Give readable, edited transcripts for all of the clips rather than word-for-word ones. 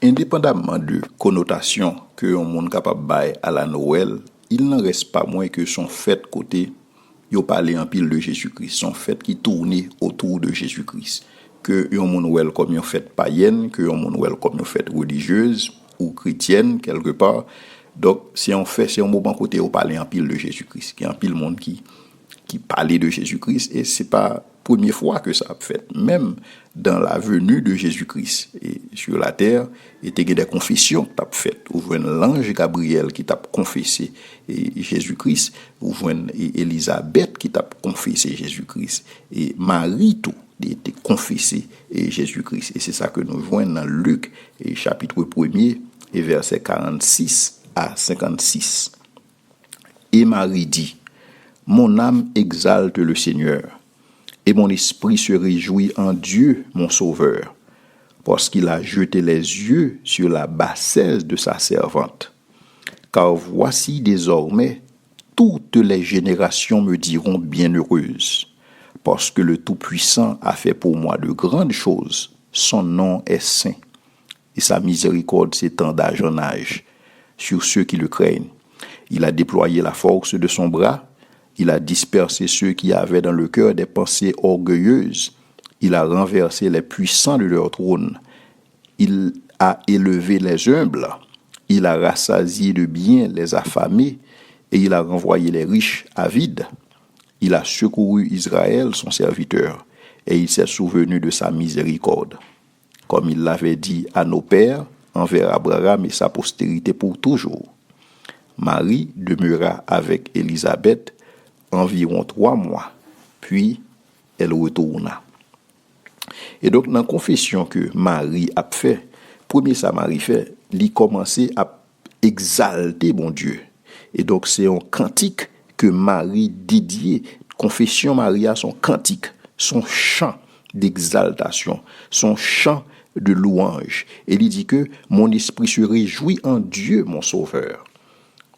indépendamment de connotation que un monde capable bail à la Noël, il n'en reste pas moins que son fait côté yo parlé en pile de Jésus-Christ, son fait qui tournait autour de Jésus-Christ. Que un monde Noël comme une fête païenne, que un monde Noël comme une fête religieuse ou chrétienne quelque part. Donc c'est un moment côté où parler en pile de Jésus-Christ, qui y a un pile monde qui parlait de Jésus-Christ et c'est pas première fois que ça a fait. Même dans la venue de Jésus-Christ et sur la terre, il y a des confessions que tu as faites. Ou voyez l'ange Gabriel qui t'a confessé et Jésus-Christ, ou voyez Élisabeth qui t'a confessé Jésus-Christ et Marie tout était confessé et Jésus-Christ. Et c'est ça que nous voyons dans Luc et chapitre 1er et versets 46 à 56. Et Marie dit: mon âme exalte le Seigneur, et mon esprit se réjouit en Dieu, mon Sauveur, parce qu'il a jeté les yeux sur la bassesse de sa servante. Car voici désormais, toutes les générations me diront bienheureuse, parce que le Tout-Puissant a fait pour moi de grandes choses. Son nom est saint, et sa miséricorde s'étend d'âge en âge sur ceux qui le craignent. Il a déployé la force de son bras. Il a dispersé ceux qui avaient dans le cœur des pensées orgueilleuses. Il a renversé les puissants de leur trône. Il a élevé les humbles. Il a rassasié de bien les affamés. Et il a renvoyé les riches avides. Il a secouru Israël, son serviteur. Et il s'est souvenu de sa miséricorde. Comme il l'avait dit à nos pères, envers Abraham et sa postérité pour toujours. Marie demeura avec Élisabeth environ 3 mois, puis elle retourna. Et donc, dans la confession que Marie a fait, premier ça Marie fait, il commençait à exalter mon Dieu. Et donc, c'est un cantique que Marie dédiée, confession Marie a son cantique, son chant d'exaltation, son chant de louange. Et il dit que mon esprit se réjouit en Dieu, mon Sauveur.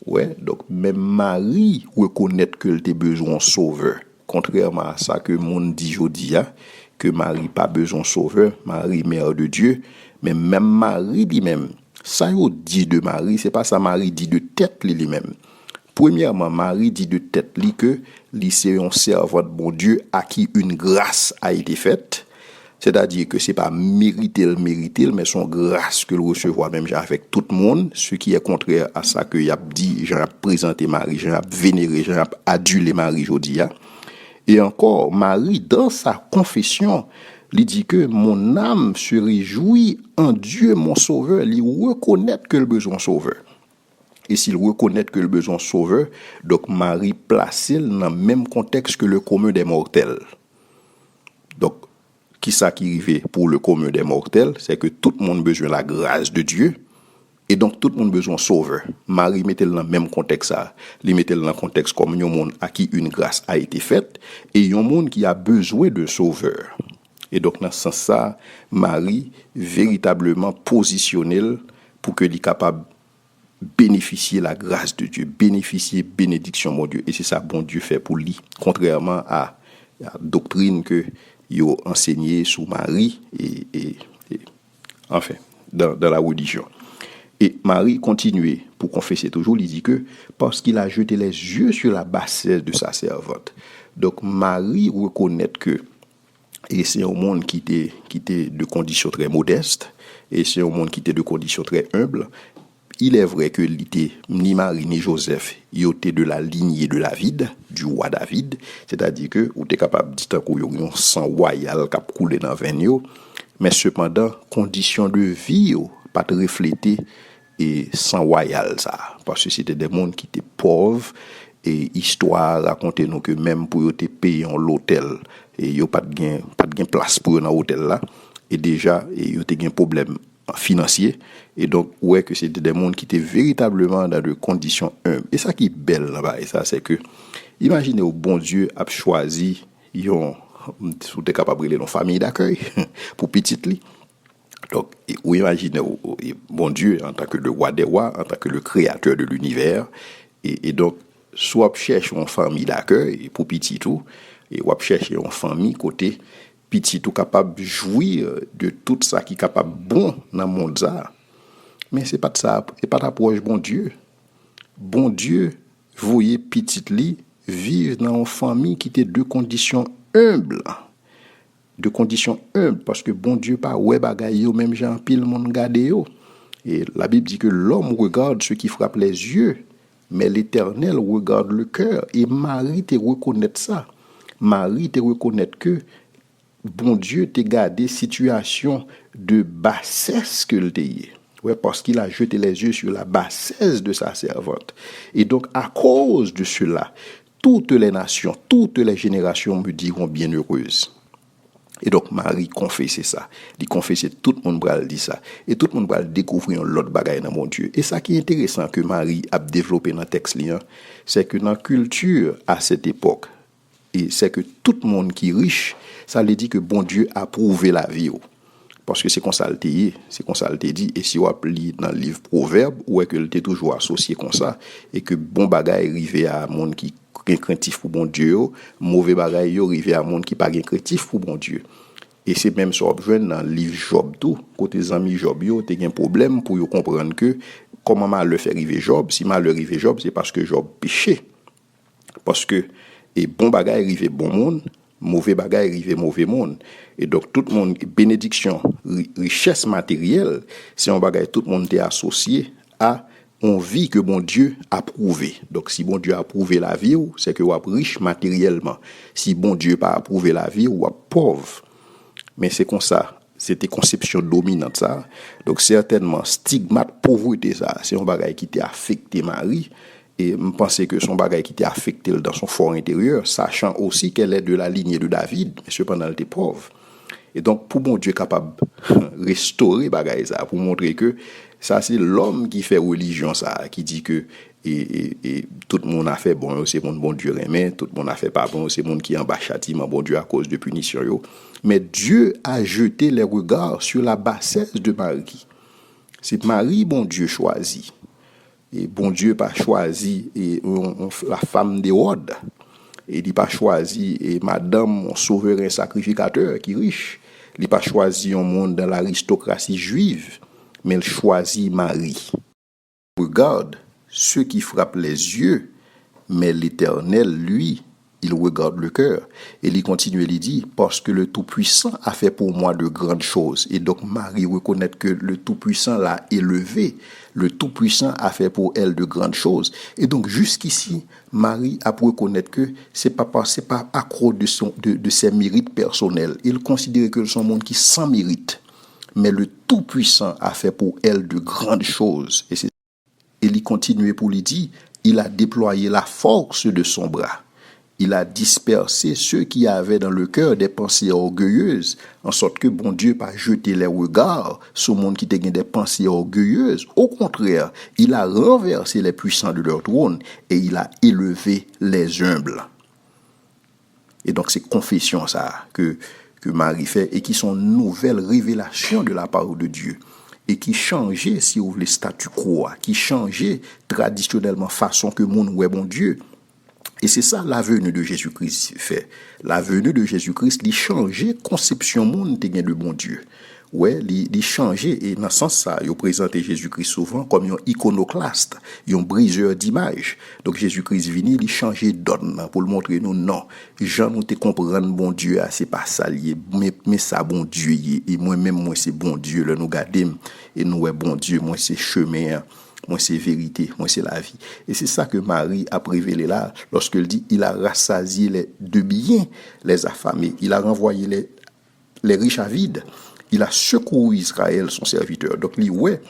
Ouais, donc même Marie reconnaît que elle a besoin de sauveur. Contrairement à ça que monde dit aujourd'hui, que Marie pas besoin de sauveur, Marie mère de Dieu, mais même Marie lui-même, ça yo dit de Marie, c'est pas ça Marie dit de tête lui-même. Premièrement, Marie dit de tête lui que lui c'est un servant de bon Dieu à qui une grâce a été faite. C'est-à-dire que c'est pas mériter, mais son grâce que le recevoir même avec tout le monde, ce qui est contraire à ça que y a dit, j'en ai présenté Marie, j'en ai vénéré, j'en ai adulé Marie aujourd'hui. Et encore, Marie, dans sa confession, il dit que mon âme se réjouit en Dieu, mon Sauveur, il reconnaît que le besoin sauveur. Et s'il reconnaît que le besoin sauveur, donc Marie place dans le même contexte que le commun des mortels. Donc, qui ça qui arrive pour le commun des mortels, c'est que tout le monde a besoin de la grâce de Dieu, et donc tout le monde a besoin de sauveur. Marie mettait dans le même contexte ça. Il mettait dans le contexte comme un monde à qui une grâce a été faite, et un monde qui a besoin de sauveur. Et donc dans ce sens ça, Marie véritablement positionnelle pour que soit capable bénéficier la grâce de Dieu, bénéficier bénédiction mon Dieu, et c'est ça bon Dieu fait pour lui, contrairement à la doctrine que yo enseigné sous Marie et enfin dans la religion. Et Marie continuait pour confesser toujours, il dit que parce qu'il a jeté les yeux sur la bassesse de sa servante. Donc Marie reconnaît que et c'est un monde qui était de conditions très modestes et c'est un monde qui était de conditions très humbles. Il est vrai que ni Marie ni Joseph ils étaient de la lignée de David, du roi David, c'est-à-dire que ou t'es capable de dire qu'on y a un sang royal qui a coulé dans veine, mais cependant conditions de vie pas de refléter et sang royal ça, parce que c'était des mondes qui étaient pauvres et histoire raconter nous que même pour te payer en l'hôtel et yo pas de gain place pour dans hôtel là et déjà yo te gain problème financier et donc ouais que c'était des mondes qui étaient véritablement dans de conditions humbles et ça qui est belle là-bas et ça c'est que imaginez au bon Dieu a choisi yon sous t'es capable de famille d'accueil pour petite li donc ou imaginez bon Dieu en tant que le roi des rois en tant que le créateur de l'univers et donc soit cherche une famille d'accueil pour petit tout et ou chercher une famille côté petit tout capable jouir de tout ça qui capable bon dans monde ça Mais c'est pas de ça, c'est pas d'approche bon Dieu. Bon Dieu, voyez petite li vivre dans une famille qui était de conditions humbles. De conditions humbles, parce que bon Dieu pas ouais bagay yo, même Jean pile monde gade yo. Et la Bible dit que l'homme regarde ce qui frappe les yeux, mais l'Éternel regarde le cœur. Et Marie te reconnaître ça. Marie te reconnaître que bon Dieu t'a gardé situation de bassesse que le t'ayé. Ouais, parce qu'il a jeté les yeux sur la bassesse de sa servante. Et donc, à cause de cela, toutes les nations, toutes les générations me diront bienheureuses. Et donc, Marie confessait ça. Il confessait, tout le monde va le dire ça. Et tout le monde va découvrir l'autre bagaille dans mon Dieu. Et ça qui est intéressant que Marie a développé dans le texte, c'est que dans la culture à cette époque, et c'est que tout le monde qui est riche, ça lui dit que bon Dieu a prouvé la vie. Parce que c'est comme ça le dit. C'est comme ça le dit. Et si on lit dans le livre Proverbe, où est que le toujours associé comme ça, et que bon bagaille arrivé à monde qui est craintif pour bon Dieu, mauvais bagaille arrivé à monde qui pas craintif pour bon Dieu. Et c'est même ça dans le livre Job tout, côté les amis Job yo, t'as un problème pour comprendre que comment mal fait arriver Job, si mal arrivé Job, c'est parce que Job péché. Parce que et bon bagaille arrivé bon monde, mauvais bagaille arrivé mauvais monde. Et donc tout le monde bénédiction, richesse matérielle, c'est un bagaille tout le monde est associé à on vit que bon Dieu a prouvé. Donc si bon Dieu a prouvé la vie, c'est que vous êtes riche matériellement. Si bon Dieu pas approuvé la vie, vous êtes pauvre. Mais c'est comme ça, c'était conception dominante ça. Donc certainement stigmate pauvreté ça, c'est un bagage qui t'a affecté Marie. Et je pensais que son bagage qui t'a affecté dans son fort intérieur, sachant aussi qu'elle est de la lignée de David, mais cependant elle était pauvre. Et donc pour bon Dieu capable de restaurer bagage ça, pour montrer que ça c'est l'homme qui fait religion ça, qui dit que et tout le monde a fait bon, c'est bon Dieu remet, tout le monde a fait pas bon, c'est monde qui est en bas châtiment bon Dieu à cause de punition yo. Mais Dieu a jeté les regards sur la bassesse de Marie. C'est Marie bon Dieu choisi. Et bon Dieu pas choisi la femme d'Hérode. Et il pas choisi et madame mon souverain sacrificateur qui est riche. Il pas choisi un monde dans l'aristocratie juive, mais il choisit Marie. Regarde ceux qui frappent les yeux, mais l'Éternel, lui, il regarde le cœur. Et il continue, il dit, parce que le Tout-Puissant a fait pour moi de grandes choses. Et donc Marie reconnaît que le Tout-Puissant l'a élevé. Le Tout-Puissant a fait pour elle de grandes choses. Et donc jusqu'ici, Marie a pu reconnaître que c'est pas accro de ses mérites personnels. Il considère que son monde qui sans mérite. Mais le Tout-Puissant a fait pour elle de grandes choses. Et il continue pour lui dire, il a déployé la force de son bras. Il a dispersé ceux qui avaient dans le cœur des pensées orgueilleuses, en sorte que bon Dieu pas jeté les regards sur le monde qui a des pensées orgueilleuses. Au contraire, il a renversé les puissants de leur trône et il a élevé les humbles. Et donc c'est confession ça que Marie fait et qui sont nouvelles révélations de la parole de Dieu. Et qui changeait, si vous voulez, statu quo, qui changeait traditionnellement façon que mon ouais bon Dieu. Et c'est ça la venue de Jésus-Christ fait. La venue de Jésus-Christ, il changeait conception monde de bon Dieu. Ouais, il changeait et dans ce sens ça, il présentait Jésus-Christ souvent comme un iconoclaste, un briseur d'image. Donc Jésus-Christ venu, il changeait donne pour le montrer nous non. Jean nous te comprendre bon Dieu, c'est pas ça lié, mais ça bon Dieu et moi-même moi c'est bon Dieu là nous garder et nous ouais bon Dieu, moi c'est chemin. Moi, c'est vérité, moi, c'est la vie. Et c'est ça que Marie a révélé là, lorsqu'elle dit, il a rassasié de biens les affamés, il a renvoyé les riches à vide, il a secouru Israël, son serviteur. Donc, ouais,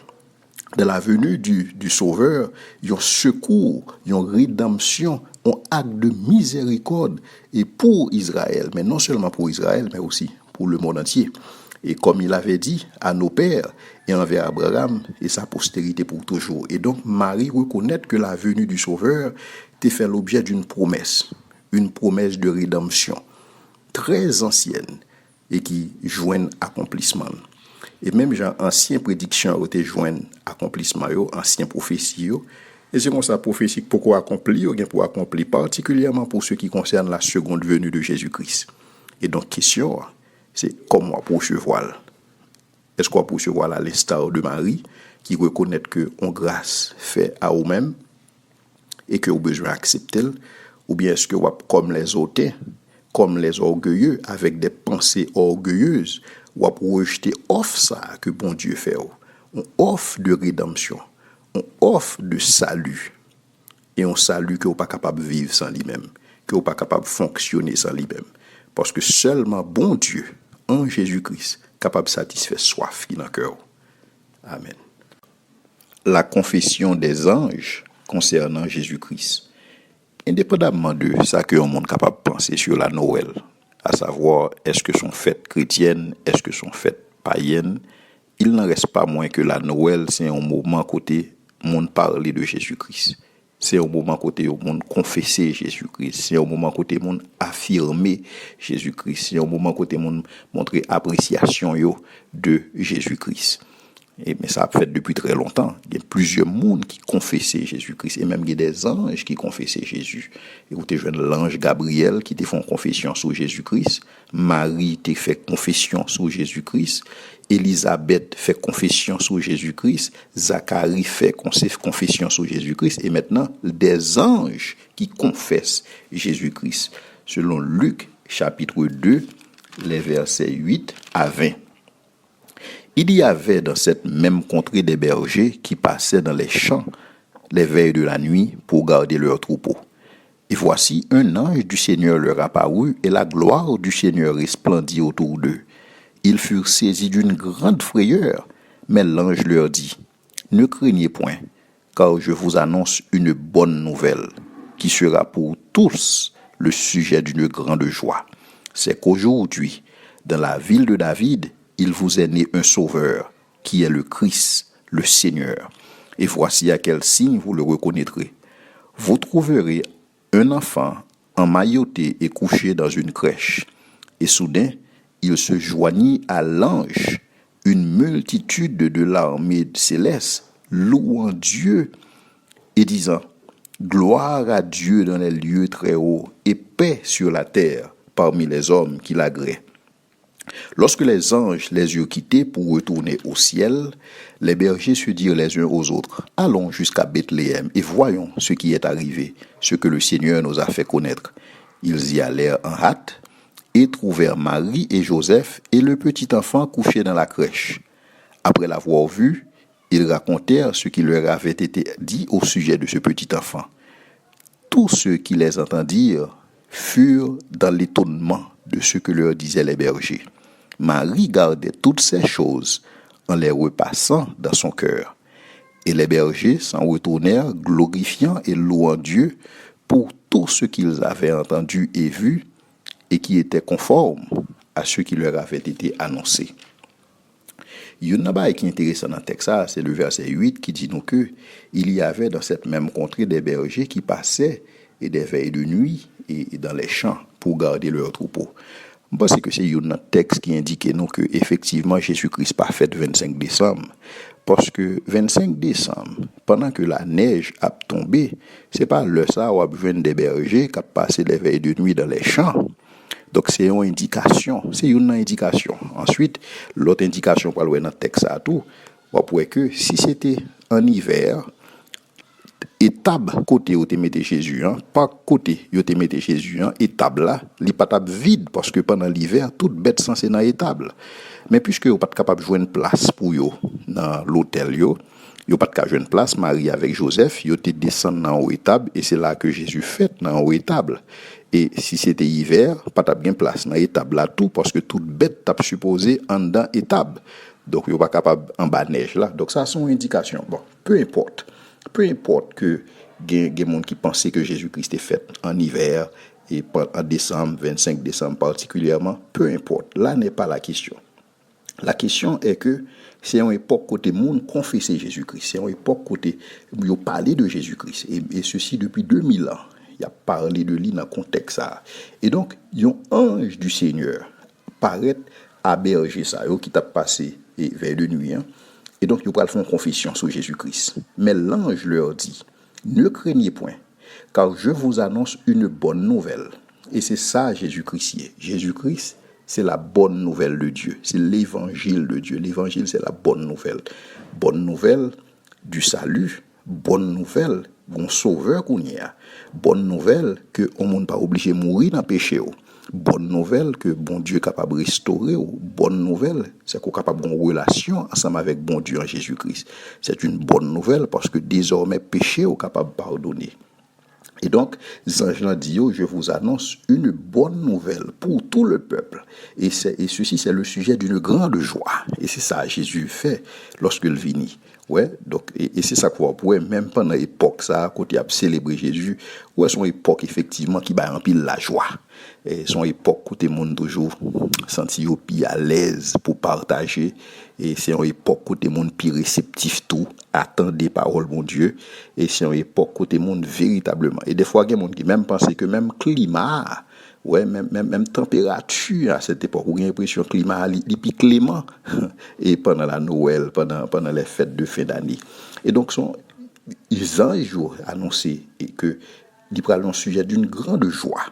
de la venue du Sauveur, il y a un secours, il y a une rédemption, un acte de miséricorde, et pour Israël, mais non seulement pour Israël, mais aussi pour le monde entier. Et comme il avait dit à nos pères et envers Abraham et sa postérité pour toujours. Et donc Marie reconnaît que la venue du Sauveur était fait l'objet d'une promesse de rédemption très ancienne et qui joignent accomplissement. Et même genre ancienne prédiction été joignent accomplissement, ancienne prophétie. Et c'est comme ça prophétie pourquoi accomplir ou bien pour accomplir particulièrement pour ce qui concerne la seconde venue de Jésus-Christ. Et donc question c'est comment poursuivre. Est-ce qu'on poursuivre à l'instar de Marie qui reconnaissent que on grâce fait à eux-mêmes et que vous besoin d'accepter, ou bien est-ce que vous comme les hautains, comme les orgueilleux, avec des pensées orgueilleuses, ou rejeter offre ça que bon Dieu fait. On offre de rédemption, on offre de salut, et on salue que vous pas capable de vivre sans lui-même, que vous pas capable de fonctionner sans lui-même, parce que seulement bon Dieu, en Jésus-Christ, capable de satisfaire soif qui est dans le cœur. Amen. La confession des anges concernant Jésus-Christ, indépendamment de ça que le monde est capable de penser sur la Noël, à savoir est-ce que sont fêtes chrétiennes, est-ce que sont fêtes païennes, il n'en reste pas moins que la Noël, c'est un moment côté monde parler de Jésus-Christ. C'est un moment côté au monde confesser Jésus-Christ. C'est un moment côté monde affirmer Jésus-Christ. C'est un moment côté monde montrer appréciation de Jésus-Christ. Mais ça a fait depuis très longtemps. Il y a plusieurs mondes qui confessaient Jésus-Christ. Et même il y a des anges qui confessaient Jésus. Écoutez, je vois l'ange Gabriel qui te fait confession sur Jésus-Christ. Marie te fait confession sur Jésus-Christ. Élisabeth fait confession sur Jésus-Christ. Zacharie fait confession sur Jésus-Christ. Et maintenant, des anges qui confessent Jésus-Christ. Selon Luc, chapitre 2, les versets 8 à 20. Il y avait dans cette même contrée des bergers qui passaient dans les champs les veilles de la nuit pour garder leurs troupeaux. Et voici un ange du Seigneur leur apparut et la gloire du Seigneur resplendit autour d'eux. Ils furent saisis d'une grande frayeur, mais l'ange leur dit, « Ne craignez point, car je vous annonce une bonne nouvelle qui sera pour tous le sujet d'une grande joie. C'est qu'aujourd'hui, dans la ville de David, il vous est né un sauveur, qui est le Christ, le Seigneur. Et voici à quel signe vous le reconnaîtrez. Vous trouverez un enfant emmailloté et couché dans une crèche. Et soudain, il se joignit à l'ange, une multitude de l'armée céleste, louant Dieu et disant, gloire à Dieu dans les lieux très hauts et paix sur la terre parmi les hommes qui l'agréent. Lorsque les anges les eurent quittés pour retourner au ciel, les bergers se dirent les uns aux autres, allons jusqu'à Bethléem et voyons ce qui est arrivé, ce que le Seigneur nous a fait connaître. Ils y allèrent en hâte et trouvèrent Marie et Joseph et le petit enfant couché dans la crèche. Après l'avoir vu, ils racontèrent ce qui leur avait été dit au sujet de ce petit enfant. Tous ceux qui les entendirent furent dans l'étonnement de ce que leur disaient les bergers. Marie gardait toutes ces choses en les repassant dans son cœur. Et les bergers s'en retournèrent, glorifiant et louant Dieu pour tout ce qu'ils avaient entendu et vu et qui était conforme à ce qui leur avait été annoncé. Il y a un bail qui est intéressant dans le texte, c'est le verset 8 qui dit nous que il y avait dans cette même contrée des bergers qui passaient et des veilles de nuit et dans les champs pour garder leurs troupeaux. Je pense que c'est un texte qui indique nous que effectivement Jésus-Christ pas fait 25 décembre. Parce que 25 décembre, pendant que la neige a tombé, c'est pas le ça où a besoin des bergers qui a passé les veilles de nuit dans les champs. Donc c'est une indication, Ensuite, l'autre indication pour le dans le texte à tout, on pourrait que si c'était en hiver, étable côté où tu mettais Jésus, pas côté où tu mettais Jésus, étable là, li pas table vide parce que pendant l'hiver, toute bête censée dans étable. Mais puisque vous pas capable de joindre place pour yo dans l'hôtel yo pas de joindre place, Marie avec Joseph, yo te descend dans étable et c'est là que Jésus fait dans étable. Et si c'était hiver, pas table bien place dans étable là tout parce que toute bête t'a supposé en dans étable. Donc yo pas capable en bas neige là. Donc ça sont indications. Bon, peu importe que il y a monde qui pensait que Jésus-Christ est fait en hiver et en décembre, 25 décembre particulièrement, peu importe. Là n'est pas la question. La question est que c'est une époque côté monde confesser Jésus-Christ. C'est une époque côté il parler de Jésus-Christ. Et ceci depuis 2000 ans. Il a parlé de lui dans le contexte ça. Et donc, un ange du Seigneur paraît à berger ça, qui t'a passé vers de nuit. Et donc, ils font confession sur Jésus-Christ. Mais l'ange leur dit, ne craignez point, car je vous annonce une bonne nouvelle. Et c'est ça Jésus-Christ. Jésus-Christ, c'est la bonne nouvelle de Dieu. C'est l'évangile de Dieu. L'évangile, c'est la bonne nouvelle. Bonne nouvelle du salut. Bonne nouvelle, bon sauveur qu'on y a. Bonne nouvelle que on monde pas obligé de mourir dans le péché. Bonne nouvelle que bon Dieu est capable de restaurer. Bonne nouvelle, c'est qu'on est capable de relation ensemble avec bon Dieu en Jésus-Christ. C'est une bonne nouvelle parce que désormais péché est capable de pardonner. Et donc, Jean dit, je vous annonce une bonne nouvelle pour tout le peuple. Et ceci, c'est le sujet d'une grande joie. Et c'est ça Jésus fait lorsqu'il vient. Ouais, donc, et c'est ça qu'on voit, même pendant l'époque, ça, quand il a célébré Jésus, ouais, son époque, effectivement, qui va remplir la joie. Et son époque, où tout le monde toujours senti plus à l'aise pour partager. Et c'est une époque où tout le monde plus réceptif tout, attend des paroles, mon Dieu. Et c'est une époque où tout le monde véritablement. Et des fois, il y a des gens qui même pensent que même climat, ouais, même température à cette époque, où il y a l'impression que le climat est plus clément. Et pendant la Noël, pendant les fêtes de fin d'année. Et donc, ils ont annoncé que il prend un sujet d'une grande joie.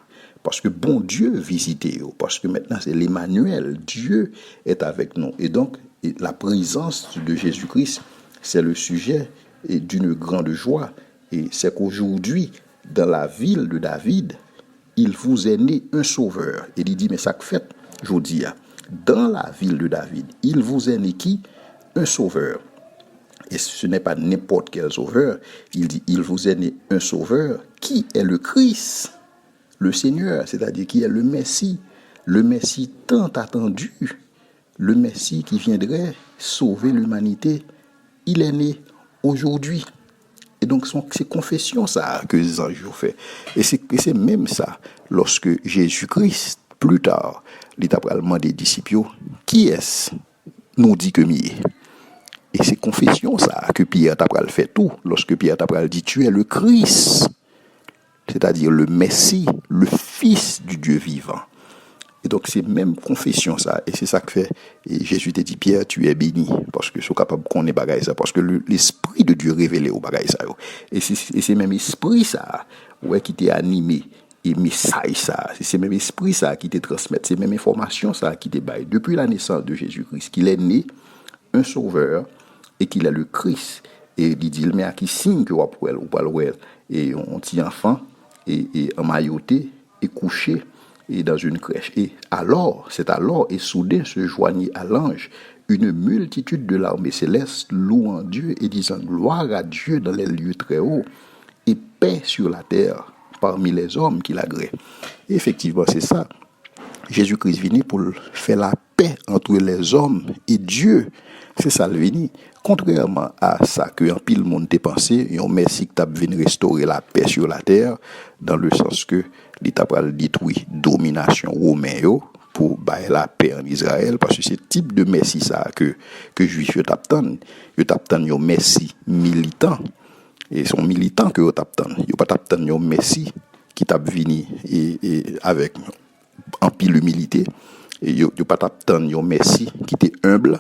Parce que bon Dieu visitait, parce que maintenant c'est l'Emmanuel, Dieu est avec nous. Et donc, la présence de Jésus-Christ, c'est le sujet d'une grande joie. Et c'est qu'aujourd'hui, dans la ville de David, il vous est né un sauveur. Et il dit, mais ça que fait, je vous dis, dans la ville de David, il vous est né qui? Un sauveur. Et ce n'est pas n'importe quel sauveur. Il dit, il vous est né un sauveur qui est le Christ, le Seigneur, c'est-à-dire qui est le Messie tant attendu, le Messie qui viendrait sauver l'humanité. Il est né aujourd'hui. Et donc, c'est confession ça que les anges ont fait. Et c'est même ça, lorsque Jésus-Christ, plus tard, littéralement des disciples, qui est-ce nous dit que m'y est. Et c'est confession ça que Pierre Tabral fait tout, lorsque Pierre Tabral dit tu es le Christ, c'est-à-dire le Messie, le Fils du Dieu vivant. Et donc c'est même confession ça, et c'est ça que fait. Et Jésus te dit Pierre, tu es béni, parce que c'est capable qu'on ait bagaille ça, parce que l'Esprit de Dieu révélé au bagaille ça. Et c'est même esprit ça, ouais, qui t'est animé, et message ça, c'est même esprit ça qui te transmet, c'est même information ça qui te baille. Depuis la naissance de Jésus-Christ, qu'il est né un sauveur, et qu'il est le Christ. Et il dit, mais à qui signe que vous pas le et on petit enfant, et en mailloté, et couché, et dans une crèche. Et alors, et soudain se joignit à l'ange une multitude de l'armée céleste louant Dieu et disant gloire à Dieu dans les lieux très hauts et paix sur la terre parmi les hommes qui l'agréent. Et effectivement, c'est ça. Jésus-Christ venu pour faire la paix entre les hommes et Dieu. C'est ça le venu. Contrairement à ça que un pile monde te pensé, un Messie qui t'a venu restaurer la paix sur la terre, dans le sens que l'État pral détruire domination romaine pour bailler la paix en Israël, parce que c'est type de Messie ça que juif yo t'attend un Messie militant, et son militant que yo t'attend, yo pas t'attend un Messie qui t'a venu et avec en pile humilité, et yo pas t'attend un Messie qui était humble,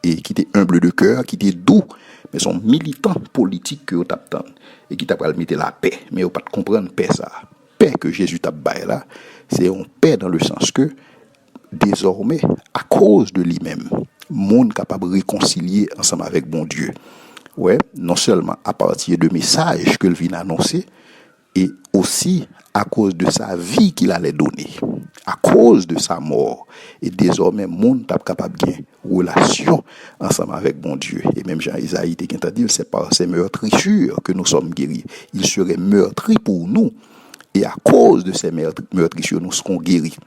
et qui était humble de cœur, qui était doux, mais son militant politique que vous t'attend et qui t'a pas mettre la paix, mais vous pas comprendre paix ça. Paix que Jésus t'a baillé là, c'est une paix dans le sens que désormais à cause de lui-même, monde capable de réconcilier ensemble avec bon Dieu. Ouais, non seulement à partir de messages que vient annoncer, et aussi à cause de sa vie qu'il allait donner, à cause de sa mort. Et désormais, le monde est capable de gagner relation ensemble avec bon Dieu. Et même Jean-Isaïe t'a dit, c'est par ces meurtrissures que nous sommes guéris. Il serait meurtri pour nous. Et à cause de ces meurtrissures, nous serons guéris.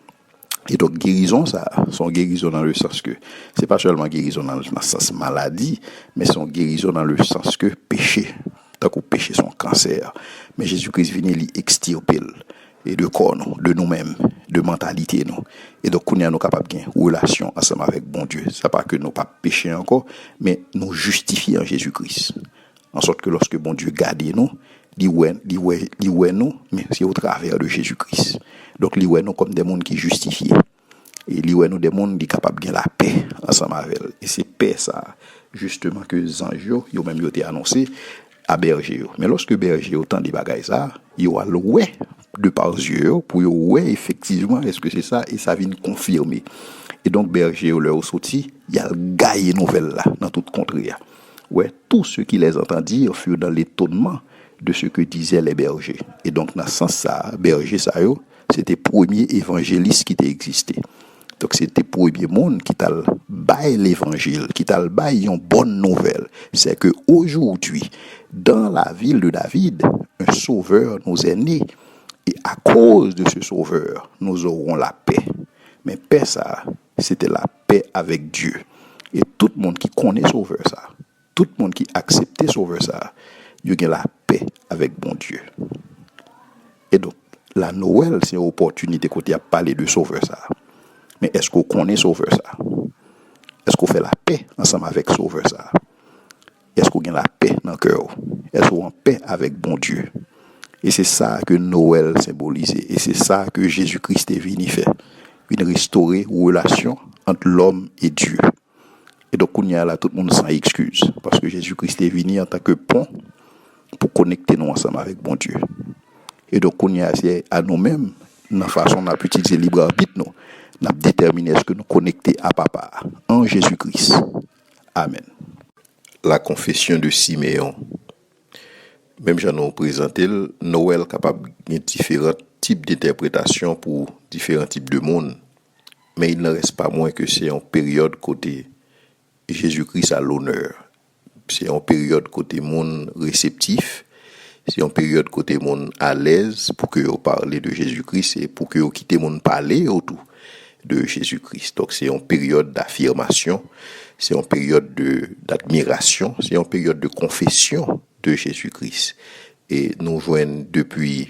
Et donc, guérison, ça, son guérison dans le sens que, c'est pas seulement guérison dans le sens maladie, mais son guérison dans le sens que péché. Tant qu'on péché son cancer. Mais Jésus-Christ vient lui extirper et de corps, de nous-mêmes, de mentalité, nous. Et donc, nous sommes capables de une relation ensemble avec bon Dieu. Ça pas que nous pas péché encore, mais nous justifier en Jésus-Christ. En sorte que lorsque bon Dieu garde nous, il ouais nous, mais c'est au travers de Jésus-Christ. Donc, il ouais nous comme des mondes qui justifient. Et il ouais nous des mondes qui sont capables de la paix ensemble avec elle. Et c'est paix, ça, justement, que les anges, ils même été annoncé à berger. Mais lorsque berger autant des bagages ça, il a loué de par yeux pour ouais effectivement est-ce que c'est ça et ça vient confirmer. Et donc berger leur sorti, il y a le gaillé nouvelle là dans toute contrée. Ouais, tous ceux qui les entendent dire furent dans l'étonnement de ce que disaient les bergers. Et donc dans ce sens ça, berger ça yo, c'était premier évangéliste qui existé. Donc c'était premier monde qui t'a bail l'évangile, qui t'a bail une bonne nouvelle, c'est que aujourd'hui dans la ville de David, un sauveur nous est né. Et à cause de ce sauveur, nous aurons la paix. Mais paix, ça, c'était la paix avec Dieu. Et tout le monde qui connaît sauveur, ça, tout le monde qui accepte sauveur, ça, il y a la paix avec bon Dieu. Et donc, la Noël, c'est une opportunité qu'on a parlé de sauveur, ça. Mais est-ce qu'on connaît sauveur, ça? Est-ce qu'on fait la paix ensemble avec sauveur, ça? Est-ce qu'on a la paix dans le cœur? Est-ce qu'on est en paix avec bon Dieu? Et c'est ça que Noël symbolise. Et c'est ça que Jésus-Christ est venu faire. Une restaurer une relation entre l'homme et Dieu. Et donc, on y a là, tout le monde sans excuse. Parce que Jésus-Christ est venu en tant que pont pour connecter nous ensemble avec bon Dieu. Et donc, on y a à nous-mêmes, dans la façon dont utiliser libre arbitre, nous avons déterminé ce que nous connecter à Papa, en Jésus-Christ. Amen. La confession de Siméon. Même j'en ai présenté, Noël capable de différents types d'interprétations pour différents types de monde. Mais il ne reste pas moins que c'est en période côté Jésus-Christ à l'honneur. C'est en période côté monde réceptif. C'est en période côté monde à l'aise pour que vous parlez de Jésus-Christ et pour que vous quittez monde parler autour de Jésus-Christ. Donc c'est en période d'affirmation, c'est en période d'admiration, c'est en période de confession de Jésus-Christ. Et nous joignons depuis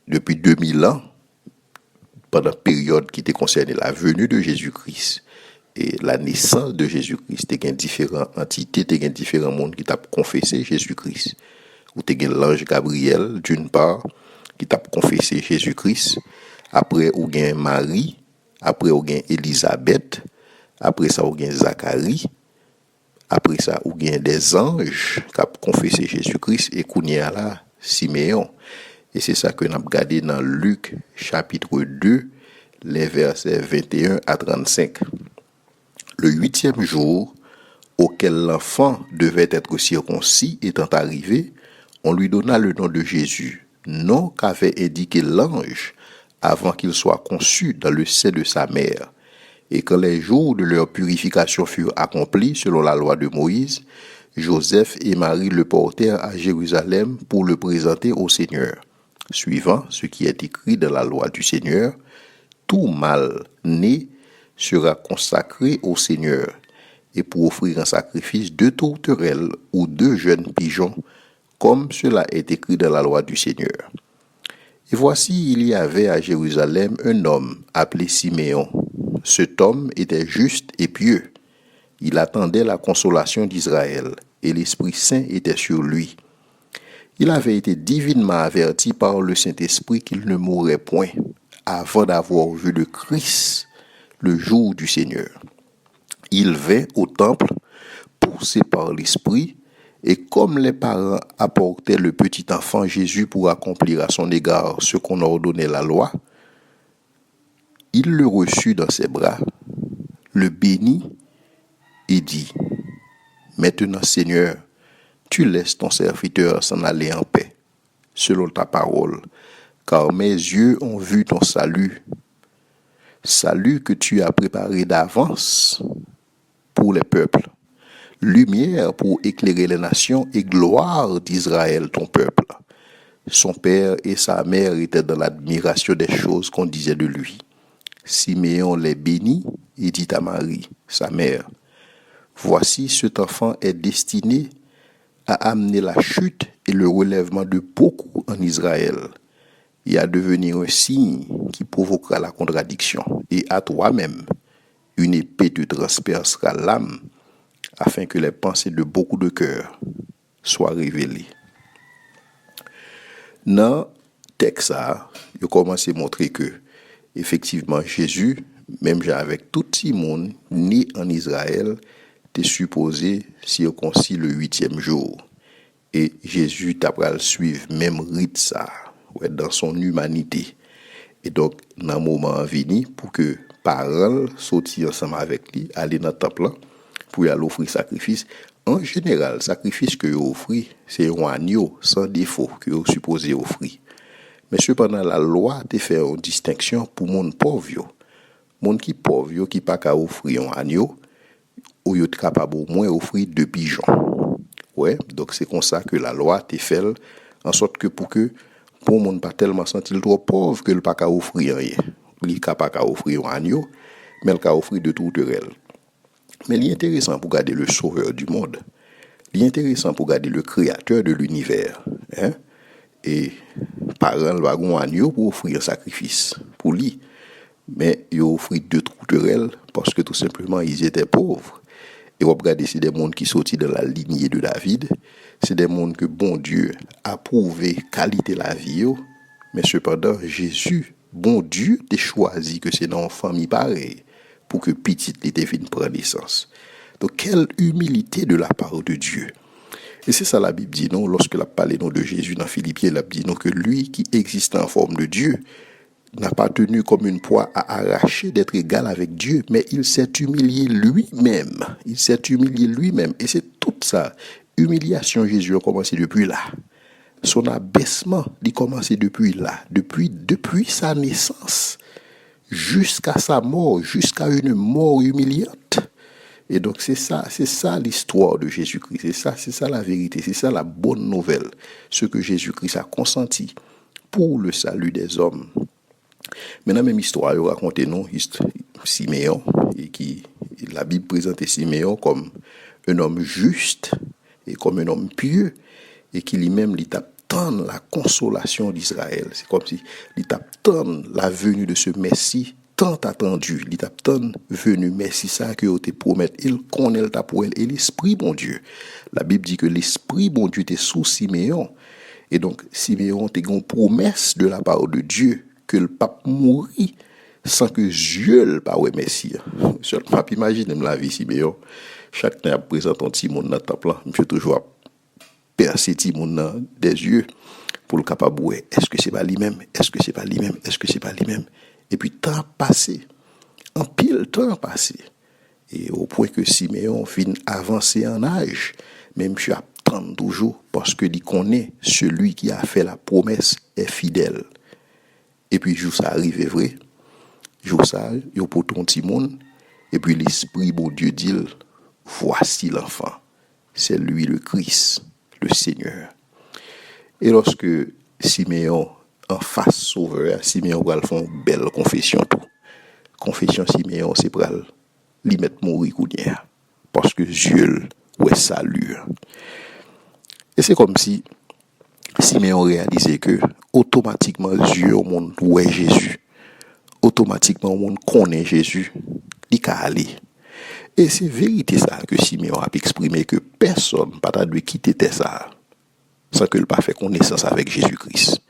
2000 ans, pendant la période qui était concernée la venue de Jésus-Christ et la naissance de Jésus-Christ, il y a différentes entités, il y a différents mondes qui t'a confessé Jésus-Christ. Ou il y a l'ange Gabriel, d'une part, qui t'a confessé Jésus-Christ. Après, ou il y a Marie. Après, ou il y a Élisabeth. Après ça, ou il y a Zacharie. Après ça, ou il y a des anges qui ont confessé Jésus-Christ et qu'on y a là, Siméon. Et c'est ça que nous avons regardé dans Luc chapitre 2, les versets 21 à 35. Le 8e jour auquel l'enfant devait être circoncis étant arrivé, on lui donna le nom de Jésus, nom qu'avait indiqué l'ange avant qu'il soit conçu dans le sein de sa mère. Et quand les jours de leur purification furent accomplis selon la loi de Moïse, Joseph et Marie le portèrent à Jérusalem pour le présenter au Seigneur. Suivant ce qui est écrit dans la loi du Seigneur, tout mâle né sera consacré au Seigneur, et pour offrir un sacrifice 2 tourterelles ou 2 jeunes pigeons, comme cela est écrit dans la loi du Seigneur. Et voici, il y avait à Jérusalem un homme appelé Siméon. Cet homme était juste et pieux. Il attendait la consolation d'Israël, et l'Esprit Saint était sur lui. Il avait été divinement averti par le Saint-Esprit qu'il ne mourrait point avant d'avoir vu le Christ le jour du Seigneur. Il vint au temple, poussé par l'Esprit, et comme les parents apportaient le petit enfant Jésus pour accomplir à son égard ce qu'on ordonnait la loi, il le reçut dans ses bras, le bénit et dit, « Maintenant, Seigneur, tu laisses ton serviteur s'en aller en paix, selon ta parole, car mes yeux ont vu ton salut, salut que tu as préparé d'avance pour les peuples, lumière pour éclairer les nations et gloire d'Israël, ton peuple. » Son père et sa mère étaient dans l'admiration des choses qu'on disait de lui. Siméon les bénit et dit à Marie, sa mère, « Voici cet enfant est destiné à amener la chute et le relèvement de beaucoup en Israël, et à devenir un signe qui provoquera la contradiction. Et à toi-même, une épée te transpercera l'âme, afin que les pensées de beaucoup de cœurs soient révélées. » Dans le texte, il commence à montrer que, effectivement, Jésus, même avec tout le monde né en Israël, était supposé circoncis le 8e jour. Et Jésus t'a pral suivre même rite ça. ouais, dans son humanité. Et donc, dans le moment venu, pour que parole sorti ensemble avec lui, aller dans le temple pour y aller offrir sacrifice. En général, sacrifice que vous offrez, c'est un agneau sans défaut que vous supposez offrir. Mais cependant, la loi te fait une distinction pour mon pauvre. Mon qui pauvre, qui pas qu'à offrir un agneau, ou yo capable au moins offrir 2 pigeons. Ouais, donc c'est comme ça que la loi te fait en sorte que pour monde pas tellement sentir trop pauvre que le pas qu'à offrir rien. Il capable qu'à offrir un agneau, mais il qu'a offrir de tourterelle. Mais l'intéressant pour garder le sauveur du monde, l'intéressant pour garder le créateur de l'univers, hein? Et parents va un agneau pour offrir un sacrifice pour lui. Mais ils ont offert 2 tourterelles parce que tout simplement ils étaient pauvres. Et vous regardez, c'est des mondes qui sortent de la lignée de David. C'est des mondes que bon Dieu a prouvé qualité la vie. Mais cependant, Jésus, bon Dieu, t'a choisi que c'est dans une famille pareille pour que petite l'été vienne prendre naissance. Donc, quelle humilité de la part de Dieu. Et c'est ça la Bible dit, non, lorsque la parlé de Jésus dans Philippiens, la Bible dit, non, que lui qui existe en forme de Dieu, n'a pas tenu comme une proie à arracher d'être égal avec Dieu, mais il s'est humilié lui-même. Il s'est humilié lui-même. Et c'est toute ça. Humiliation, Jésus a commencé depuis là. Son abaissement, il a commencé depuis là. Depuis sa naissance, jusqu'à sa mort, jusqu'à une mort humiliante. Et donc c'est ça l'histoire de Jésus-Christ. C'est ça la vérité. C'est ça la bonne nouvelle. Ce que Jésus-Christ a consenti pour le salut des hommes. Mais dans la même histoire, il raconte nous Siméon, et la Bible présente Siméon comme un homme juste et comme un homme pieux, et qui lui-même attend la consolation d'Israël. C'est comme si il attend la venue de ce Messie tant attendu. Il attend venue Messie ça que te promet. Il connaît ta pour elle et l'Esprit bon Dieu. La Bible dit que l'Esprit bon Dieu était sous Siméon. Et donc Siméon a une promesse de la part de Dieu que le pape mourit sans que Dieu le pas ouais Messie. Seulement pas imaginer la vie Siméon. Chaque temps présente un petit monde dans le temple, monsieur toujours percer petit monde des yeux pour le capable ouais, est-ce que c'est pas lui-même, est-ce que c'est pas lui-même, est-ce que c'est pas lui-même. Et puis temps passé, en pile temps passé, et au point que Siméon finit avancer en âge, même je attend toujours parce que il connaît celui qui a fait la promesse est fidèle. Et puis, jour ça arrive vrai, jour ça, yo pour ton petit monde, et puis l'Esprit, bon Dieu dit, voici l'enfant. C'est lui le Christ, le Seigneur. Et lorsque Siméon, en face sauveur, Siméon va faire une belle confession tout. Confession Siméon, c'est pour lui mettre mourir coudière. Parce que Dieu, ouais, salut. Et c'est comme si Siméon réalisait que automatiquement Dieu au monde ouais Jésus. Automatiquement au monde connaît Jésus. Il peut aller. Et c'est vérité ça que Siméon a exprimé que personne ne doit quitter ça sans que le pas fait connaissance avec Jésus-Christ.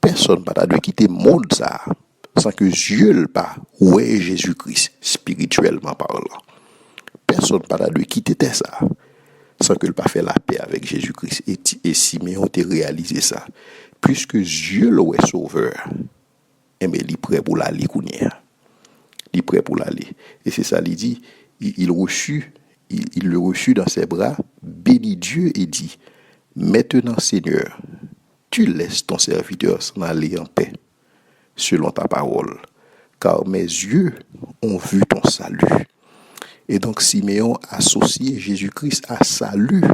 Personne ne doit quitter le monde ça sans que Dieu le pas ouais Jésus-Christ spirituellement parlant. Personne ne doit quitter ça sans que le pas fait la paix avec Jésus-Christ. Et Siméon a réalisé ça. Puisque Dieu le est sauveur, et bien il est prêt pour l'aller. Il est prêt pour l'aller. Et c'est ça, il dit, il le reçut dans ses bras, bénit Dieu et dit, maintenant Seigneur, tu laisses ton serviteur s'en aller en paix, selon ta parole, car mes yeux ont vu ton salut. Et donc Siméon associé Jésus-Christ à salut.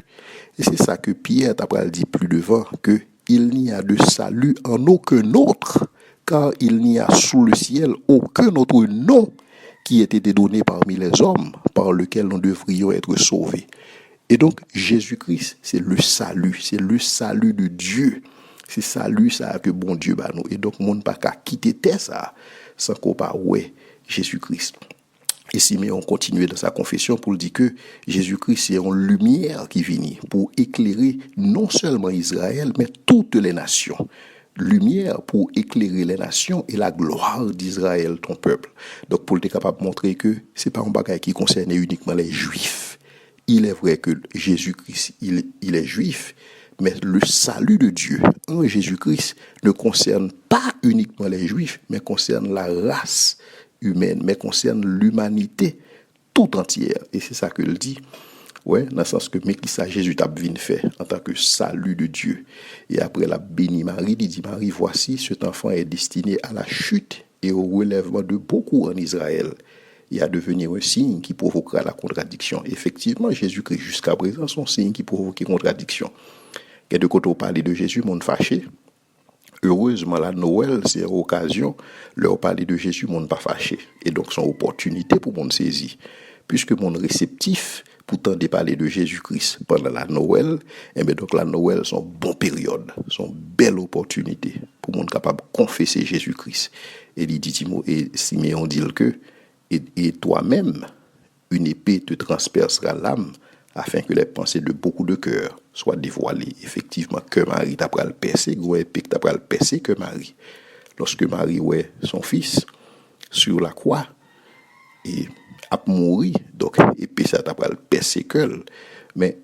Et c'est ça que Pierre t'a dit plus devant, que il n'y a de salut en aucun autre, car il n'y a sous le ciel aucun autre nom qui ait été donné parmi les hommes par lequel nous devrions être sauvés. Et donc Jésus-Christ, c'est le salut de Dieu. C'est salut ça que bon Dieu bat nous. Et donc mon pas qu'à quitter ça sans qu'on pas ouais Jésus-Christ. Et Siméon continuait dans sa confession pour dire que Jésus-Christ c'est une lumière qui vient pour éclairer non seulement Israël, mais toutes les nations. Lumière pour éclairer les nations et la gloire d'Israël, ton peuple. Donc pour être capable de montrer que c'est pas un bagage qui concerne uniquement les Juifs. Il est vrai que Jésus-Christ, il est juif, Mais le salut de Dieu en Jésus-Christ ne concerne pas uniquement les Juifs, mais concerne la race humaine, mais concerne l'humanité tout entière. Et c'est ça que le dit. Ouais, dans le sens que, mais qui ça Jésus t'a bien fait en tant que salut de Dieu. Et après la béni Marie, il dit Marie, voici, cet enfant est destiné à la chute et au relèvement de beaucoup en Israël. Et à devenir un signe qui provoquera la contradiction. Effectivement, Jésus-Christ, jusqu'à présent, son signe qui provoque contradiction. Et de côté, on parle de Jésus, monde fâché. Heureusement, la Noël, c'est une occasion, leur parler de Jésus, monde pas fâché. Et donc, c'est une opportunité pour monde saisir. Puisque monde réceptif, pourtant de parler de Jésus-Christ pendant la Noël, et bien donc la Noël, c'est une bonne période, c'est une belle opportunité pour monde capable de confesser Jésus-Christ. Et il dit, et Siméon dit que, et toi-même, une épée te transpercera l'âme, afin que les pensées de beaucoup de cœurs soient dévoilées. Effectivement, que Marie t'a pris le percer, gros épée que t'a pris le percer que Marie. Lorsque Marie ouais son fils sur la croix et a mouru, donc épée ça t'a pris le percer que. Mais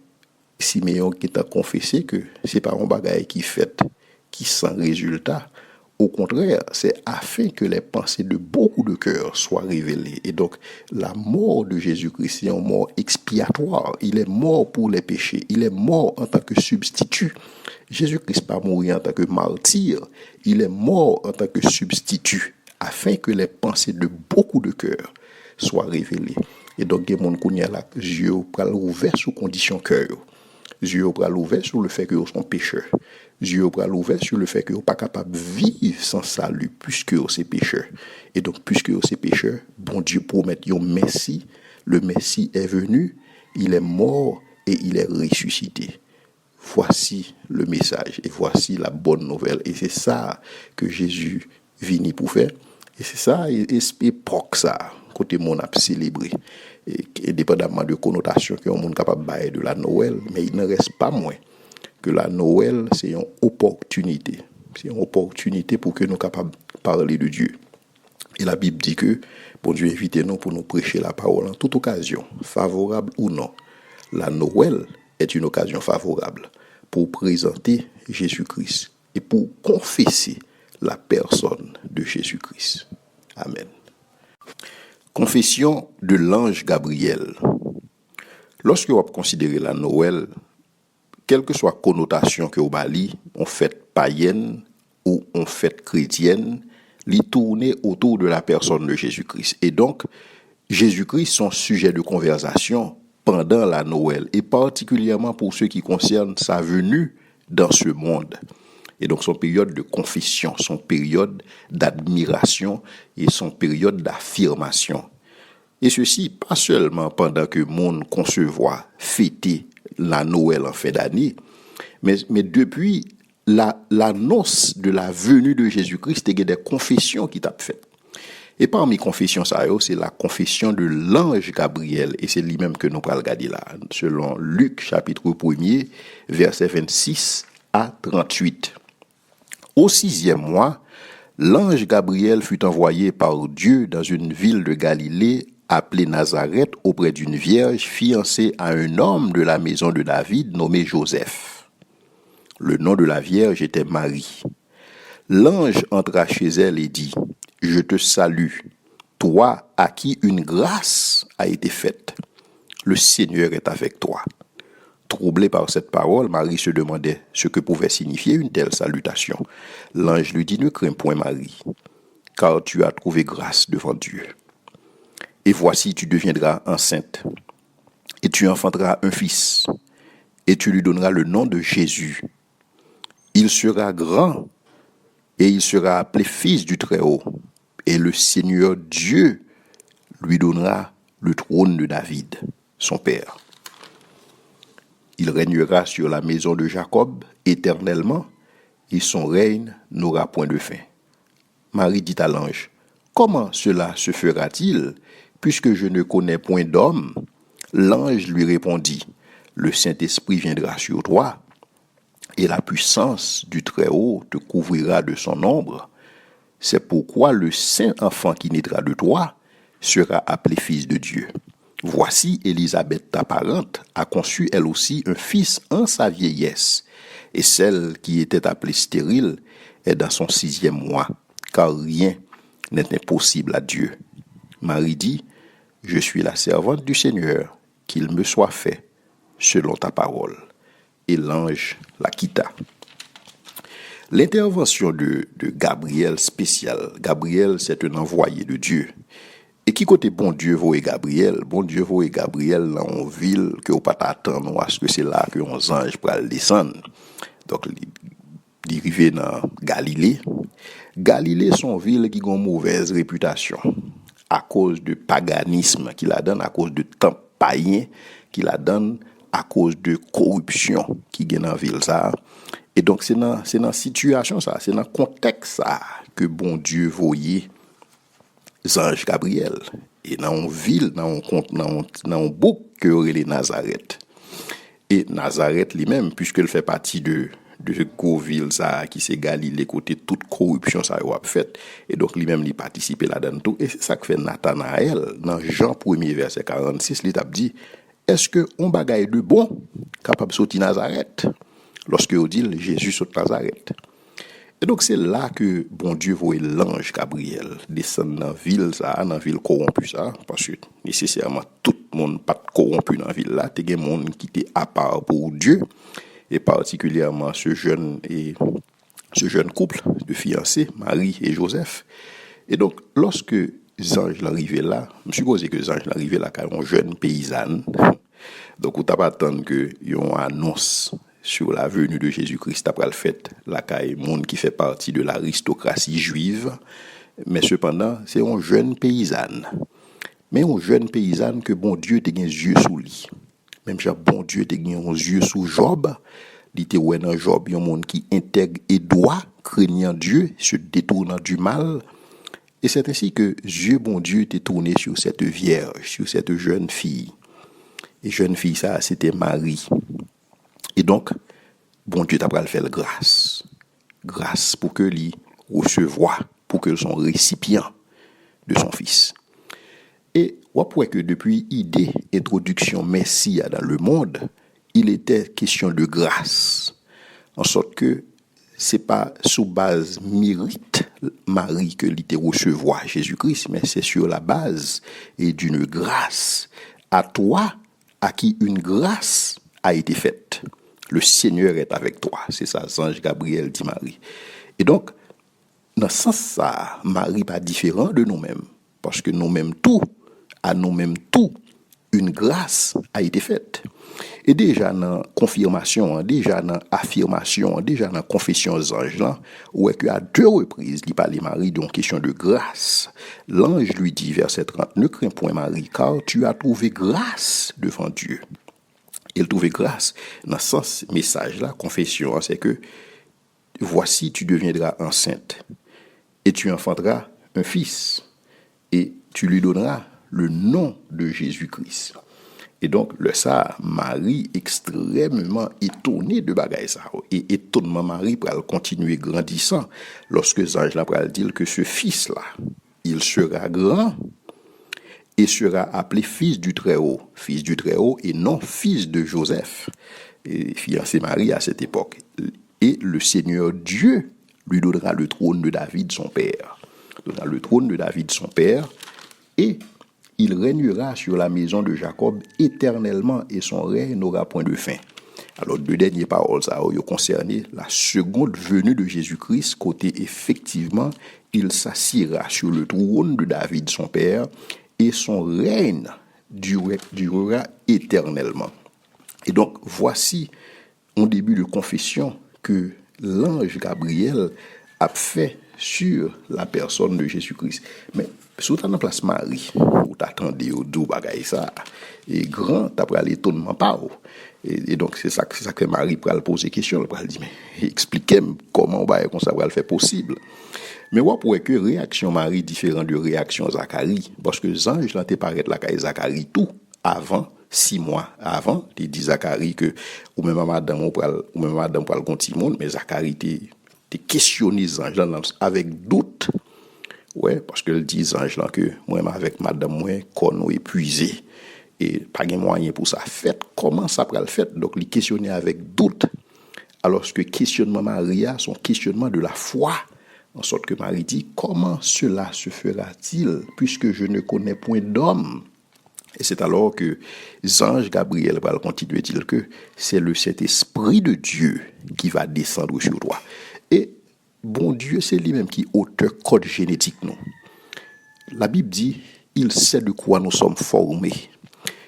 Siméon qui t'a confessé que c'est pas un bagage qui fait qui sans résultat. Au contraire, c'est afin que les pensées de beaucoup de cœurs soient révélées. Et donc, la mort de Jésus-Christ, c'est une mort expiatoire. Il est mort pour les péchés. Il est mort en tant que substitut. Jésus-Christ pas mort en tant que martyr. Il est mort en tant que substitut, afin que les pensées de beaucoup de cœurs soient révélées. Et donc, il y a des gens qui ont les yeux ouverts sous condition cœur. Yeux ouverts sur le fait que sont pécheurs. Yeux ouverts sur le fait que vous pas capable de vivre sans salut puisque vous êtes pécheurs. Et donc puisque vous êtes pécheurs, bon Dieu promet un Messie. Le Messie est venu, il est mort et il est ressuscité. Voici le message et voici la bonne nouvelle. Et c'est ça que Jésus vient pour faire. Et c'est ça, et époque ça, côté mon a célébré. Et dépendamment de connotation que on est capable de bailler de la Noël, mais il ne reste pas moins que la Noël, c'est une opportunité. C'est une opportunité pour que nous soyons capables de parler de Dieu. Et la Bible dit que, bon Dieu, invitez-nous pour nous prêcher la parole en toute occasion, favorable ou non. La Noël est une occasion favorable pour présenter Jésus-Christ et pour confesser la personne de Jésus-Christ. Amen. Confession de l'ange Gabriel. Lorsque vous considérez la Noël, quelle que soit la connotation que vous avez, on fait païenne ou on fait chrétienne, li tourner autour de la personne de Jésus-Christ. Et donc, Jésus-Christ son sujet de conversation pendant la Noël, et particulièrement pour ce qui concerne sa venue dans ce monde. Et donc, son période de confession, son période d'admiration et son période d'affirmation. Et ceci, pas seulement pendant que le monde concevoir, fêter la Noël en fin d'année, mais depuis l'annonce de la venue de Jésus-Christ, il y a des confessions qui t'a faites. Et parmi les confessions, c'est la confession de l'ange Gabriel, et c'est lui-même que nous allons regarder là, selon Luc chapitre 1er, versets 26 à 38. Au 6e mois, l'ange Gabriel fut envoyé par Dieu dans une ville de Galilée appelée Nazareth auprès d'une vierge fiancée à un homme de la maison de David nommé Joseph. Le nom de la vierge était Marie. L'ange entra chez elle et dit : « Je te salue, toi à qui une grâce a été faite. Le Seigneur est avec toi. » Troublée par cette parole, Marie se demandait ce que pouvait signifier une telle salutation. L'ange lui dit : « Ne crains point, Marie, car tu as trouvé grâce devant Dieu. Et voici, tu deviendras enceinte, et tu enfanteras un fils, et tu lui donneras le nom de Jésus. Il sera grand, et il sera appelé fils du Très-Haut, et le Seigneur Dieu lui donnera le trône de David, son père. Il régnera sur la maison de Jacob éternellement, et son règne n'aura point de fin. » Marie dit à l'ange : « Comment cela se fera-t-il, puisque je ne connais point d'homme ? » L'ange lui répondit : « Le Saint-Esprit viendra sur toi, et la puissance du Très-Haut te couvrira de son ombre. C'est pourquoi le saint enfant qui naîtra de toi sera appelé fils de Dieu. Voici, Élisabeth, ta parente, a conçu elle aussi un fils en sa vieillesse, et celle qui était appelée stérile est dans son 6e mois, car rien n'est impossible à Dieu. Marie dit, je suis la servante du Seigneur, qu'il me soit fait selon ta parole. Et l'ange la quitta. L'intervention de Gabriel spécial. Gabriel, c'est un envoyé de Dieu. Et qui côté bon Dieu voit Gabriel? Bon Dieu voit Gabriel dans une ville que vous pas attendre parce que c'est là que un ange pour descendre. Donc il arrivé dans Galilée. Galilée son ville qui a une mauvaise réputation à cause de paganisme qu'il a donné, à cause de temps païen qu'il a donné, à cause de corruption qui est dans la ville ça. Et donc c'est dans situation ça, c'est dans contexte ça que bon Dieu voyait ange Gabriel et dans une ville, dans un bouc que relé Nazareth. Et Nazareth lui-même, puisqu'il fait partie de ville ça qui c'est Galilée côté toute corruption ça a fait, et donc lui-même il participé là-dedans tout, et c'est ça que fait Nathanaël dans Jean 1er verset 46, il t'a dit, est-ce que on bagaille de bon capable sortir Nazareth lorsque on dit Jésus sort Nazareth. Et donc c'est là que bon Dieu voit l'ange Gabriel descendre dans la ville ça, dans la ville corrompue ça, parce que nécessairement tout le monde pas corrompu dans la ville là, t'es des monde qui était à part pour Dieu, et particulièrement ce jeune couple de fiancés, Marie et Joseph. Et donc lorsque les anges l'arrivaient là, je suppose que les anges l'arrivaient là car une jeune paysanne. Donc on t'a pas attendre que yon annonce sur la venue de Jésus-Christ après le fait la caille monde qui fait partie de l'aristocratie juive, mais cependant c'est une jeune paysanne. Mais une jeune paysanne que bon Dieu te gen yeux sous lui. Même si bon Dieu te gen yeux sous Job, il te ouais dans Job un monde qui intègre et droit, craignant Dieu, se détournant du mal. Et c'est ainsi que Dieu bon Dieu t'est tourné sur cette vierge, sur cette jeune fille. Et jeune fille ça c'était Marie. Et donc, bon Dieu t'a fait la grâce. Grâce pour que lui recevoir, pour que son récipient de son fils. Et on voit que depuis l'idée introduction Messie dans le monde, il était question de grâce. En sorte que c'est pas sous base mérite Marie que l'idée recevoir Jésus-Christ, mais c'est sur la base et d'une grâce à toi à qui une grâce a été faite. Le Seigneur est avec toi. C'est ça, l'ange Gabriel dit Marie. Et donc, dans ce sens ça, Marie pas différent de nous-mêmes. Parce que nous-mêmes tout, à nous-mêmes tout, une grâce a été faite. Et déjà dans confirmation, déjà dans affirmation, déjà dans confession aux anges, là, où est qu'à 2 reprises, il parle Marie d'une question de grâce. L'ange lui dit, verset 30, ne crains point Marie, car tu as trouvé grâce devant Dieu. Il trouvait grâce. Dans ce message-là, confession, c'est que voici, tu deviendras enceinte et tu enfanteras un fils et tu lui donneras le nom de Jésus-Christ. Et donc, Marie extrêmement étonnée de bagaille ça. Et étonnement Marie pour continuer grandissant lorsque l'ange là pour dire que ce fils-là, il sera grand et sera appelé fils du Très-Haut et non fils de Joseph, et fiancé Marie à cette époque. Et le Seigneur Dieu lui donnera le trône de David son père. Et il régnera sur la maison de Jacob éternellement et son règne n'aura point de fin. Alors, 2 dernières paroles, ça a concerné la seconde venue de Jésus-Christ, côté effectivement, il s'assiera sur le trône de David son père et son règne durera éternellement. Et donc, voici un début de confession que l'ange Gabriel a fait sur la personne de Jésus-Christ. Mais, si tu as en place Marie, ou t'attendais au dos bagaille ça, et grand, tu as l'étonnement pas. Et donc, c'est ça que Marie pourra poser question, elle pourra dire, mais expliquez-moi comment ça va le faire possible. Mais on pourrait que réaction Marie différente de réaction Zacharie, parce que les anges là paraît la caille Zacharie tout avant 6 mois avant, il dit Zacharie que ou même madame pour le continent, mais Zacharie t'es questionné les anges là avec doute. Ouais, parce que le dit les anges là que moi avec madame moi qu'on épuisé et pas de moyen pour ça fait, comment ça pourrait le faire, donc il questionner avec doute alors que questionnement Maria, son questionnement de la foi, en sorte que Marie dit, comment cela se fera-t-il, puisque je ne connais point d'homme? Et c'est alors que l'ange Gabriel va continuer à dire que c'est le Saint-Esprit de Dieu qui va descendre sur toi. Et bon Dieu, c'est lui-même qui auteur code génétique, non? La Bible dit, il sait de quoi nous sommes formés.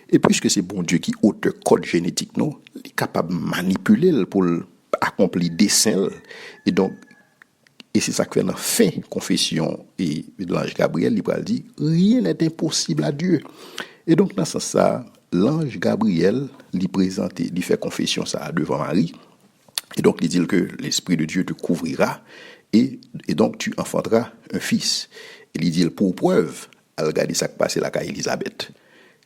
Et puisque c'est bon Dieu qui auteur code génétique, non, il est capable de manipuler pour accomplir des desseins. Et donc, et c'est ça que fait dans la fin confession et de l'ange Gabriel, il va dire, rien n'est impossible à Dieu. Et donc, dans ce sens, ça, l'ange Gabriel lui présente, lui fait confession ça devant Marie. Et donc, il dit que l'Esprit de Dieu te couvrira et donc tu enfanteras un fils. Et il dit pour preuve, elle regarde ça qui passait là à Élisabeth.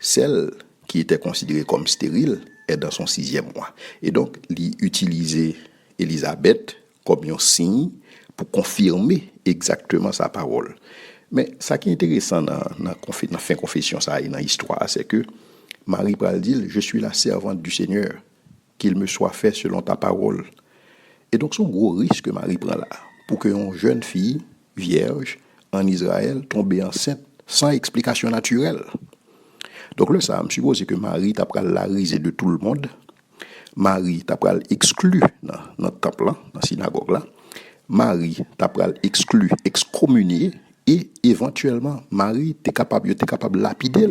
Celle qui était considérée comme stérile est dans son 6e mois. Et donc, il utilisait Élisabeth comme un signe pour confirmer exactement sa parole. Mais ça qui est intéressant dans la fin confession, ça, dans l'histoire, c'est que Marie pral dit, je suis la servante du Seigneur, qu'il me soit fait selon ta parole. Et donc, son gros risque que Marie prend là, pour qu'une jeune fille, vierge, en Israël, tombe enceinte sans explication naturelle. Donc là, ça me suppose que Marie t'a pral la risée de tout le monde. Marie t'a pral exclu dans notre temple là, dans la synagogue là. Marie t'a pral exclu, excommunié. Et éventuellement, Marie était capable de lapider.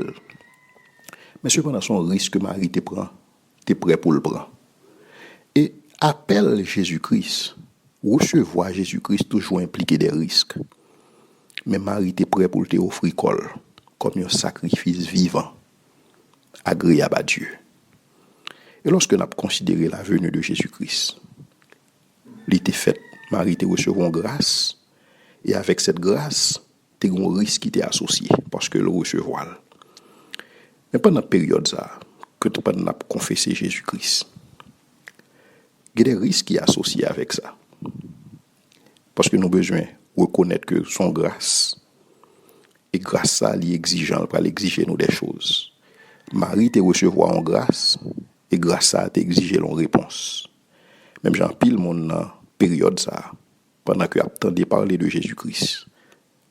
Mais cependant, son risque, Marie te prend, t'es prêt pour le prendre. Et appelle Jésus-Christ, recevoir Jésus-Christ toujours impliqué des risques. Mais Marie était prêt pour te offrir comme un sacrifice vivant, agréable à Dieu. Et lorsque nous avons considéré la venue de Jésus-Christ, il était fait, Marie te recevoir grâce. Et avec cette grâce, tu as un risque qui t'est associé parce que le recevoir. Mais pendant la période ça, que tu as confessé Jésus-Christ, il y a des risques qui sont associés avec ça. Parce que nous avons besoin de reconnaître que son grâce, et grâce à ça, il est exigeant, pour exiger nous des choses. Marie te recevoir en grâce, et grâce à ça, tu exiger une réponse. Même Jean pile mon période ça. Pendant que attendait parler de Jésus-Christ,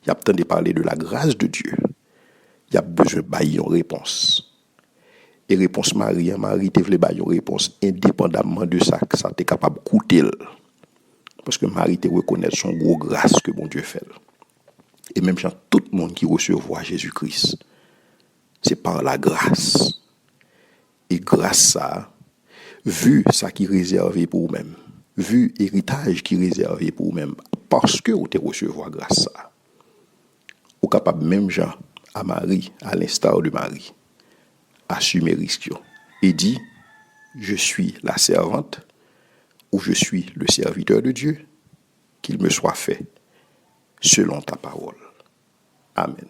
il attendait parler de la grâce de Dieu, il a besoin de bailler une réponse. Et réponse Marie te voulait bailler une réponse indépendamment de ça, que ça t'est capable de coûter. Parce que Marie te reconnaît son gros grâce que bon Dieu fait. Et même tout le monde qui recevoir Jésus-Christ, c'est par la grâce. Et grâce ça, vu ça qui est réservé pour vous-même, vu héritage qui est réservé pour vous-même, parce que vous te recevoir grâce à ça. Vous capable même gens à Marie, à l'instar de Marie, assumer risque et dit, je suis la servante ou je suis le serviteur de Dieu, qu'il me soit fait selon ta parole. Amen.